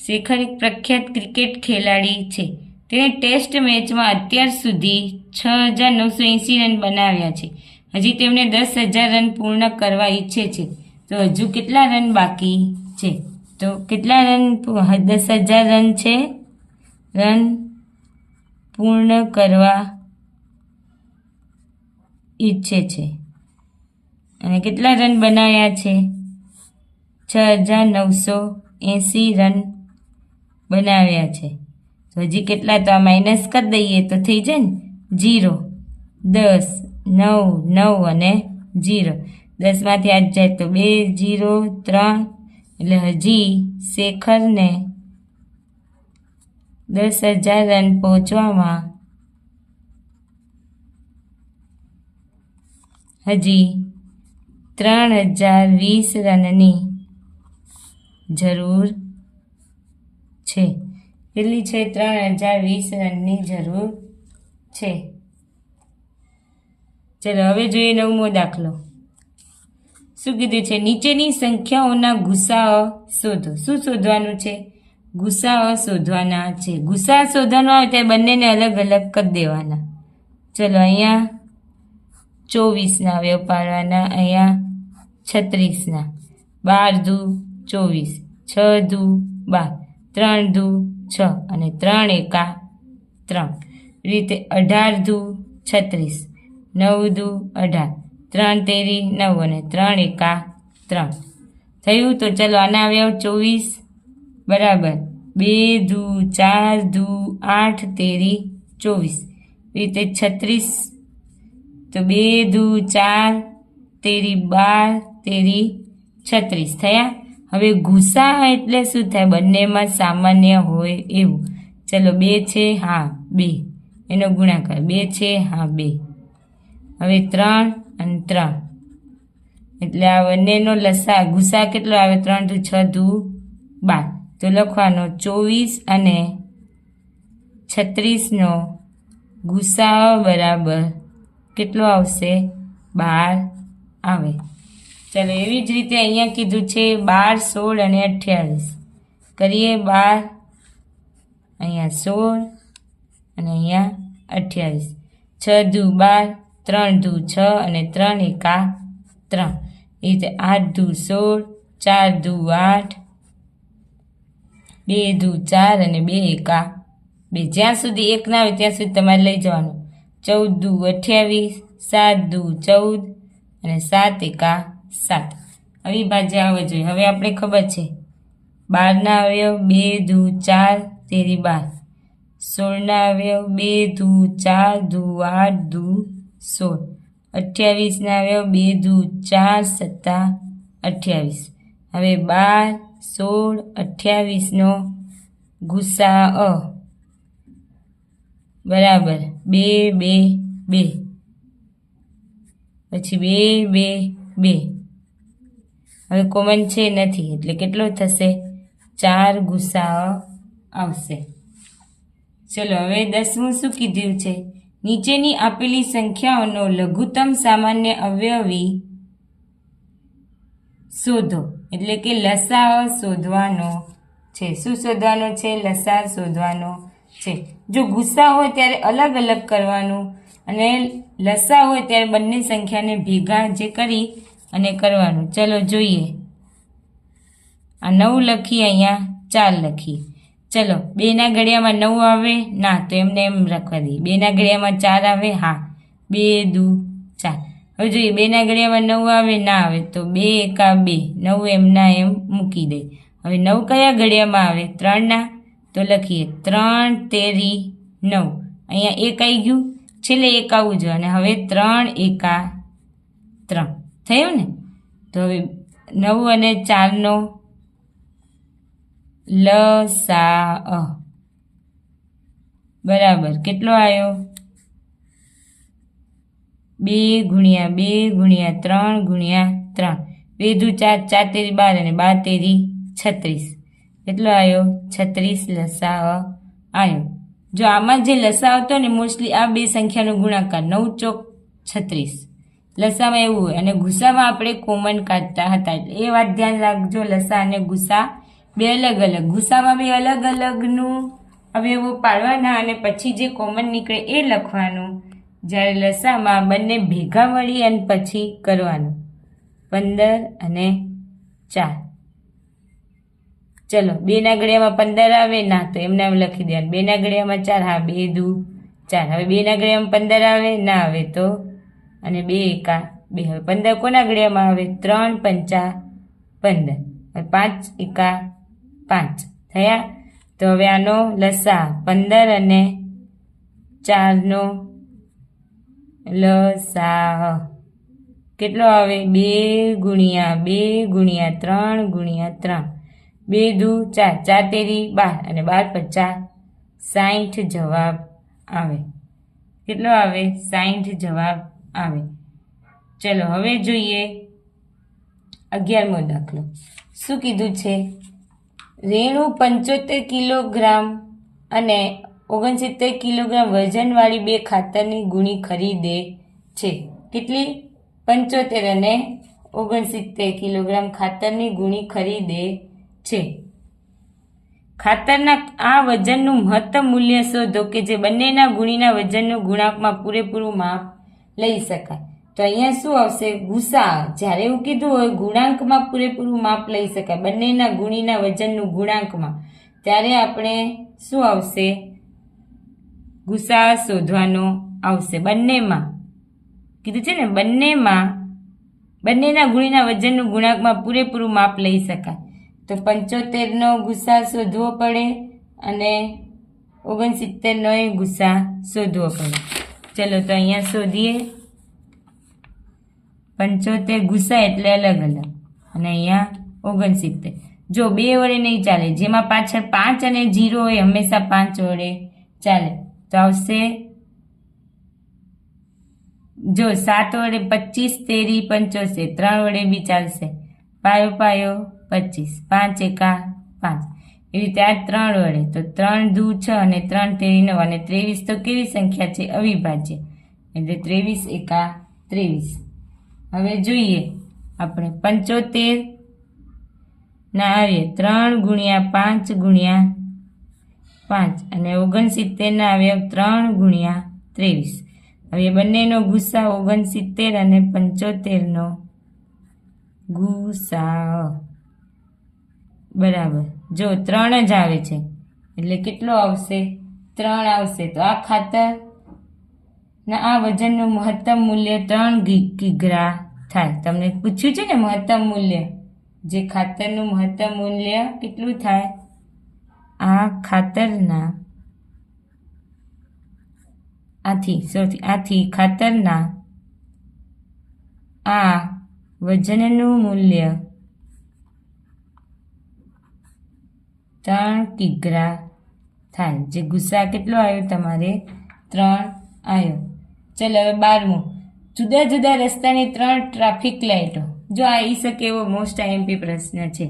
શેખર એક પ્રખ્યાત ક્રિકેટ ખેલાડી છે. તેણે ટેસ્ટ મેચમાં અત્યાર સુધી 6,980 રન બનાવ્યા છે. હજી તેમને 10,000 રન પૂર્ણ કરવા ઈચ્છે છે. તો હજુ કેટલા રન બાકી છે? તો કેટલા રન? 10,000 રન છે. રન પૂર્ણ કરવા ઈચ્છે છે. અને કેટલા રન બનાવ્યા છે? 6,980 રન બનાવ્યા છે. તો હજી કેટલા? તો આ માઇનસ કરી દઈએ તો થઈ જાય ને 0, 10, 9, 9 અને 0. 10માંથી 8 જાય તો 2, 0, 3. એટલે હજી શેખરને 10,000 રન પહોંચવામાં હજી 3,020 રનની જરૂર છે. કેટલી છે? 3,020 રનની જરૂર છે. ચલો હવે જોઈએ 9મો દાખલો. શું કીધું છે? નીચેની સંખ્યાઓના ગુસાઅ શોધો. શું શોધવાનું છે? ગુસાઅ શોધવાના છે. ગુસાઅ શોધવાનો આવે ત્યારે બંનેને અલગ અલગ કરી દેવાના. ચલો અહીંયા 24ના અવયવ પાડવાના, અહીંયા 36ના. 12 દુ 24, 6 દુ 12, 3 દુ 6 અને 3 એકા 3. એ રીતે 18 દુ 36, 9 દુ 18, 3 તેરી 9 અને 3 એકા 3 થયું. તો ચલો આના અવયવ 24 બરાબર 2 દુ 4 દુ 8 તેરી 24. એ રીતે 36 તો 2 દુ 4 તેરી 12 તેરી 36 થયા. હવે ગુસાઅ એટલે શું થાય? બંનેમાં સામાન્ય હોય એવું. ચલો 2 છે, હા 2, એનો ગુણાકાર 2 છે, હા 2. હવે 3 અને 3 એટલે આ બંનેનો લસા ગુસા કેટલો આવે? 3 દુ 6 દુ 12. તો લખવાનો 24 અને 36નો ગુસાઅ બરાબર કેટલો આવશે? 12 આવે. ચલો એવી જ રીતે અહીંયા કીધું છે 12, 16 અને 28. કરીએ 12, અહીંયા 16 અને અહીંયા 28. 6 દુ 12, 3 દુ 6 અને 3 એકા 3. એ રીતે 8 દુ 16, 4 દુ 8, 2 દુ 4 અને 2 એકા 2. જ્યાં સુધી 1 ના આવે ત્યાં સુધી તમારે લઈ જવાનું. 14 દુ 28, 7 દુ 14 અને 7 એકા 7. અવિભાજ્ય આવવો જોઈએ. હવે આપણે ખબર છે 12ના અવયવ 2 દુ 4 તેરી 12, 16ના અવયવ 2 દુ 4 દુ 8 દુ 16, 28ના અવયવ 2 દુ 4 સત્તા 28. હવે 12, 16, 28નો ગુસાઅ બરાબર 2, 2, 2, પછી 2, 2, 2. હવે કોમન છે નથી એટલે કેટલો થશે? 4 ગુસાઅ આવશે. ચલો હવે 10મું શું કીધું છે? નીચેની આપેલી સંખ્યાઓનો લઘુત્તમ સામાન્ય અવયવી શોધો. એટલે કે લસાઅ શોધવાનો છે. શું શોધવાનો છે? લસાઅ શોધવાનો છે. જો ગુસા હોય ત્યારે અલગ અલગ કરવાનું અને લસા હોય ત્યારે બંને સંખ્યાને ભેગા જે કરી અને કરવાનું. ચલો જોઈએ. આ 9 લખી, અહીંયા 4 લખી. ચલો 2ના ઘડિયામાં 9 આવે? ના, તો એમને એમ રાખવા દઈએ. 2ના ઘડિયામાં 4 આવે? હા. 2 દુ 4. હવે જોઈએ 2ના ઘડિયામાં 9 આવે? ના આવે. તો 2 એકા 2, 9 એમના એમ મૂકી દે. હવે 9 કયા ઘડિયામાં આવે? 3ના. તો લખીએ 3 તેરી 9. અહીંયા 1 આવી ગયું, છેલ્લે 1 આવવું જોઈએ. અને હવે 3 એકા 3 થયું ને? તો હવે 9 અને 4નો લસાઅ બરાબર કેટલો આવ્યો? 2 ગુણ્યા 2 ગુણ્યા 3 ગુણ્યા 3. 2 દુ 4, 4 તેરી 12 અને 12 તેરી 36. કેટલો આવ્યો? 36 લસાઅ આવ્યો. જો આમાં જે લસા આવતો ને મોસ્ટલી આ બે સંખ્યાનો ગુણાકાર 9 ચોક 36 લસામાં એવું હોય અને ગુસામાં આપણે કોમન કાઢતા હતા. એટલે એ વાત ધ્યાન રાખજો. લસા અને ગુસા બે અલગ અલગ ગુસામાં બે અલગ અલગનું અવયવો પાડવાના અને પછી જે કોમન નીકળે એ લખવાનું. જ્યારે લસામાં બંને ભેગા મળી અને પછી કરવાનું 15 અને 4. ચલો 2 ના ઘડિયામાં 15 આવે ના તો એમને એમ લખી દેવાનું. 2 ના ઘડિયામાં 4 હા 2 દુ 4. હવે 2 ના ઘડિયામાં 15 આવે ના આવે તો અને 2 એકા 2. હવે 15 કોના ઘડિયામાં આવે 3 પંચા 15. હવે 5 એકા 5 થયા. તો હવે આનો લસા 15 અને 4 નો લસા કેટલો આવે 2 ગુણ્યા 2 ગુણ્યા 3 ગુણ્યા 3. 2 દુ 4 4 તેરી 12 અને 12 પચાસ 60 જવાબ આવે. કેટલો આવે 60 જવાબ આવે. ચલો હવે જોઈએ 11મો દાખલો. શું કીધું છે? રેણુ 75 કિલોગ્રામ અને 69 કિલોગ્રામ વજનવાળી 2 ખાતરની ગુણી ખરીદે છે. કેટલી? 75 અને 69 કિલોગ્રામ ખાતરની ગુણી ખરીદે છે. ખાતરના આ વજનનું મહત્તમ મૂલ્ય શોધો કે જે બંનેના ગુણીના વજનનું ગુણાંકમાં પૂરેપૂરું માપ લઈ શકાય. તો અહીંયા શું આવશે? ગુસા. જ્યારે એવું કીધું હોય ગુણાંકમાં પૂરેપૂરું માપ લઈ શકાય બંનેના ગુણીના વજનનું ગુણાંકમાં, ત્યારે આપણે શું આવશે? ગુસા શોધવાનો આવશે. બંનેમાં કીધું છે ને બંનેના ગુણીના વજનનું ગુણાંકમાં પૂરેપૂરું માપ લઈ શકાય. તો 75નો ગુસા શોધવો પડે અને 69નો એ ગુસા શોધવો પડે. ચલો તો અહીંયા શોધીએ. 75 ગુસા એટલે અલગ અલગ અને અહીંયા 69. જો 2 વડે નહીં ચાલે, જેમાં પાછળ 5 અને 0 હોય હંમેશા 5 વડે ચાલે. તો આવશે જો 7 વડે 25 તેરી 75, 3 વડે બી ચાલશે. પાયો પાયો 25, 5 એકા 5. એવી રીતે આ 3 વડે તો 3 દુ 6 અને 3 તેરી 9 અને 23 તો કેવી સંખ્યા છે? અવિભાજ્ય. એટલે 23 એકા 23. હવે જોઈએ આપણે 75 ના આવીએ 3 ગુણ્યા 5 ગુણ્યા 5 અને 69 ના આવ્યા 3 ગુણ્યા 23. હવે બંનેનો ગુસા 69 અને 75નો ગુસા બરાબર જો 3 જ આવે છે એટલે કેટલો આવશે? 3 આવશે. તો આ ખાતર ના આ વજનનું મહત્તમ મૂલ્ય 3 કિગ્રા થાય. તમને પૂછ્યું છે ને મહત્તમ મૂલ્ય, જે ખાતરનું મહત્તમ મૂલ્ય કેટલું થાય? આ ખાતરના આથી ખાતરના આ વજનનું મૂલ્ય 3 કિગ્રા થાય. જે ગુસા કેટલો આવ્યો તમારે? 3 આવ્યો. ચલો હવે 12મું. જુદા જુદા રસ્તાની 3 ટ્રાફિક લાઇટો. જો આવી શકે એવો મોસ્ટ આઈએમપી પ્રશ્ન છે.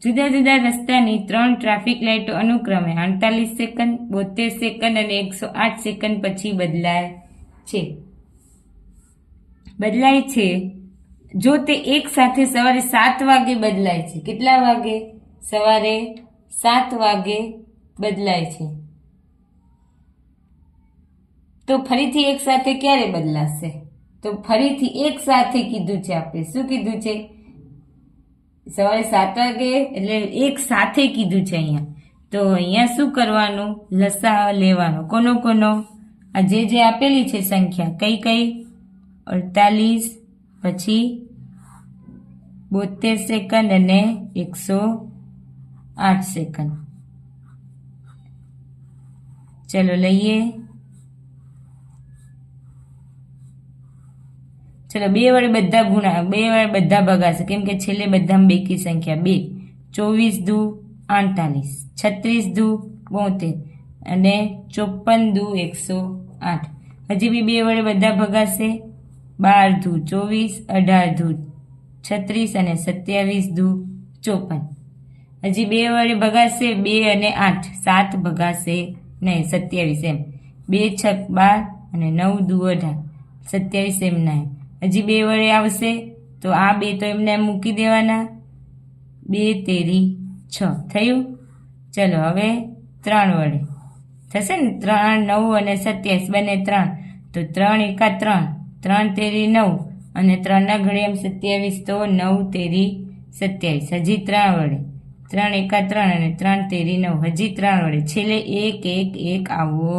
જુદા જુદા રસ્તાની 3 ટ્રાફિક લાઇટો અનુક્રમે 48 સેકન્ડ, 72 સેકન્ડ અને 108 સેકન્ડ પછી બદલાય છે. જો તે એક સાથે સવારે 7 વાગે બદલાય છે. કેટલા વાગે? સવારે 7 વાગે બદલાય છે. તો ફરીથી એક સાથે ક્યારે બદલાશે? તો ફરીથી એક સાથે કીધું છે આપણે. શું કીધું છે? સવારે 7 વાગે એટલે એક સાથે કીધું છે અહીંયા. તો અહીંયા શું કરવાનું? લસા લેવાનો. કોનો કોનો? આ જે આપેલી છે સંખ્યા કઈ 48 પછી 72 સેકન્ડ અને 108 સેકન્ડ. ચલો લઈએ. ચલો 2 વડે બધા ભગાશે કેમ કે છેલ્લે બધામાં બેકી સંખ્યા 2. 24 દુ 48, 36 દુ 72 અને 54 દુ 108. હજી બી 2 વડે બધા ભગાશે. 12 દુ 24, 18 દુ 36 અને 27 દુ 54. હજી 2 વડે ભગાશે 2 અને 8, 7 ભગાશે નહીં 27 એમ. 2 છક 12 અને 9 દુ 18, 27 એમ ના. હજી 2 વડે આવશે તો આ 2 તો એમને મૂકી દેવાના. 2 તેરી 6 થયું. ચલો હવે 3 વડે થશે ને, 3 9 અને 27 બંને 3, તો 3 એકા 3, 3 તેરી 9 અને 3ના ઘડિયામાં 27, તો 9 તેરી 27. હજી 3 વડે, 3 એકા 3 અને 3 તેરી 9, હજી 3 વડે. છેલ્લે 1 1 1 આવવો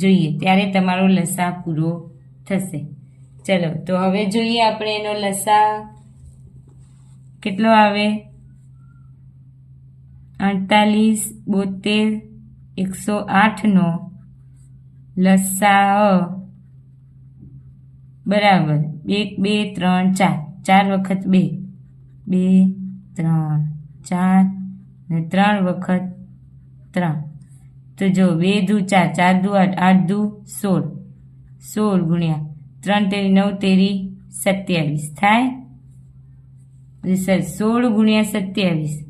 જોઈએ, ત્યારે તમારો લસા પૂરો થશે. ચલો તો હવે જોઈએ આપણે એનો લસા કેટલો આવે. 48, 72, 108 નો લસા બરાબર 1 2 3 4, 4 વખત 2, 2 3 4 ને 3 વખત 3, તો જો 2 દુ 4, 4 દુ 8, 8 દુ 16, 16 ગુણ્યા 3 તેરી 9 તેરી 27 થાય. સર 16 ગુણ્યા 27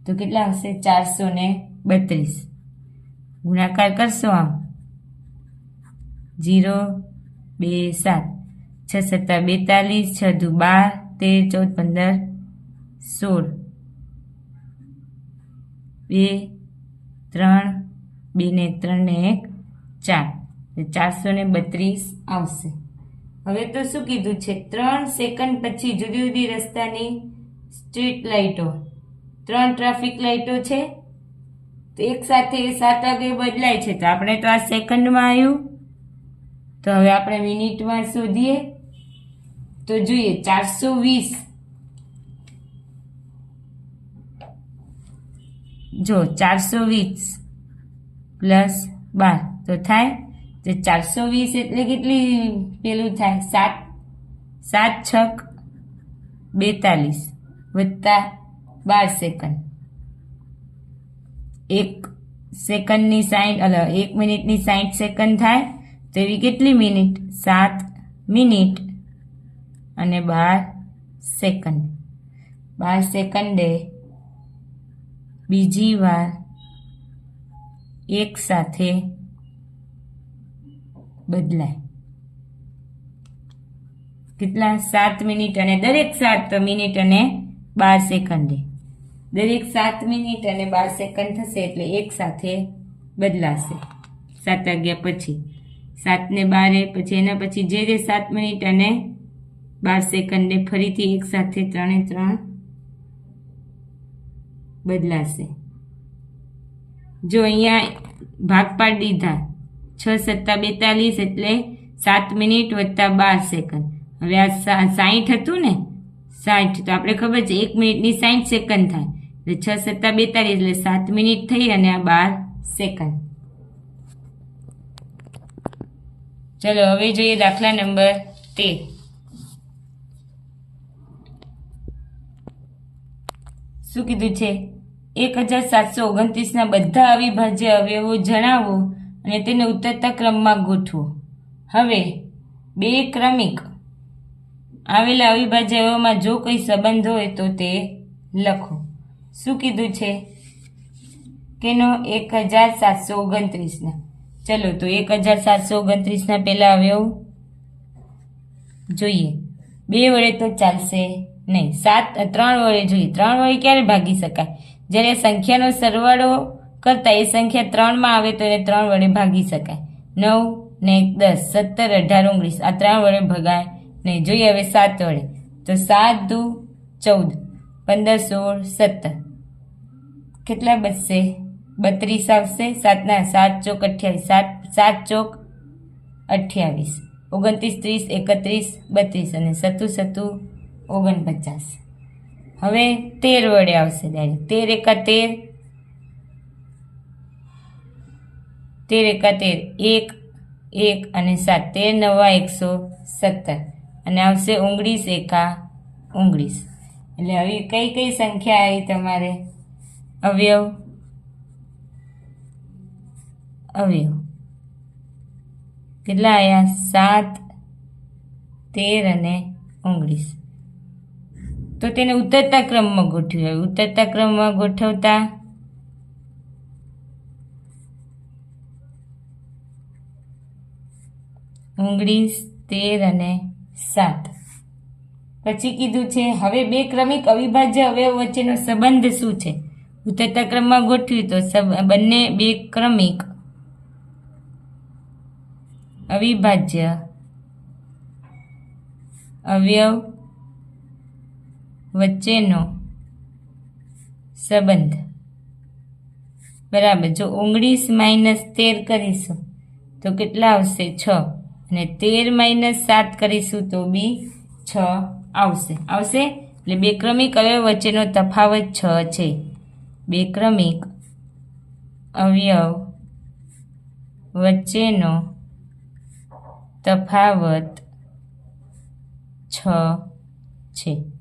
તો કેટલા આવશે? 432. ગુણાકાર કરશો આમ 0 2 7, 6 7 42, 6 દુ 12, 13 14 15 16, 2 3 2 ને 3 ને 1 4, 432 આવશે. હવે તો શું કીધું છે? 3 સેકન્ડ પછી જુદી જુદી રસ્તાની સ્ટ્રીટ લાઇટો, 3 ટ્રાફિક લાઇટો છે, તો એક સાથે 7 વાગે બદલાય છે. તો આપણે તો આ સેકન્ડમાં આવ્યું, તો હવે આપણે મિનિટમાં શોધીએ. તો જોઈએ 420, જો 420 પ્લસ 12 તો થાય, તો 420 એટલે કેટલી પેલું થાય? 7 7 6 42 વત્તા 12 સેકન્ડ. 1 સેકન્ડની 60 1 મિનિટની 60 સેકન્ડ થાય, તો એવી કેટલી મિનિટ? 7 મિનિટ અને 12 સેકન્ડ. 12 સેકન્ડે બીજી વાર એક સાથે બદલાય. કેટલા? 7 મિનિટ, અને દરેક 7 મિનિટ અને 12 સેકન્ડે, દરેક 7 મિનિટ અને 12 સેકન્ડ થશે એટલે એક સાથે બદલાશે 7 વાગ્યા પછી. 7 ને 12 પછી એના પછી જે 7 મિનિટ અને 12 સેકન્ડે ફરીથી એક સાથે 3 3 બદલાશે. જો અહીંયા ભાગ પાડી દીધા, 6 7 42 એટલે 7 મિનિટ વત્તા 12 સેકન્ડ. હવે આ 60 હતું ને, 60 તો આપણે ખબર છે 1 મિનિટની 60 સેકન્ડ થાય, એટલે 6 7 42 એટલે 7 મિનિટ થઈ અને આ 12 સેકન્ડ. ચલો હવે જોઈએ દાખલા નંબર 13. શું કીધું છે? 1729 બધા અવિભાજ્ય અવયવો જણાવો અને તેને ઉતરતા ક્રમમાં ગોઠવો. હવે બે ક્રમિક આવેલા અવિભાજ્ય અવયવોમાં જો કોઈ સંબંધ હોય તો તે લખો. શું કીધું છે? કેનો? 1729 ના. ચલો તો 1729 ના પહેલા અવયવ જોઈએ. 2 વડે તો ચાલશે નહીં, 3 વડે જોઈએ. 3 વડે ક્યારે ભાગી શકાય? જ્યારે સંખ્યાનો સરવાળો કરતા એ સંખ્યા 3માં આવે તો એને 3 વડે ભાગી શકાય. 9 ને 10, 17 18 19 આ 3 વડે ભગાય નહીં. જોઈએ હવે 7 વડે, તો 7 દુ 14, 15 16 17 કેટલા બચશે? 32 આવશે. 7 ના 7 ચોક 28, 7 ચોક 28, 29 30 31 32 અને 7 7 49. હવે 13 વડે આવશે ડાયરેક્ટ. 13 એકા 13, 13 એકા 13 1 અને 7, 13 9 117 અને આવશે 19 એકા 19. એટલે હવે કઈ કઈ સંખ્યા આવી તમારે? અવયવ કેટલા આવ્યા? 7 13 અને 19. તો તેને ઉતરતા ક્રમમાં ગોઠવ્યું. ઉતરતા ક્રમમાં ગોઠવતા ઓગણીસ 13 અને 7 પછી કીધું છે હવે બે ક્રમિક અવિભાજ્ય અવયવ વચ્ચેનો સંબંધ શું છે? ઉતરતા ક્રમમાં ગોઠવ્યું તો બંને બે ક્રમિક અવિભાજ્ય અવયવ વચ્ચેનો સંબંધ બરાબર. જો 19 - 13 કરીશું તો કેટલા આવશે? 6. અને 13 - 7 કરીશું તો બી 6 આવશે. એટલે બે ક્રમિક અવયવ વચ્ચેનો તફાવત 6 છે. બે ક્રમિક અવયવ વચ્ચેનો તફાવત 6 છે.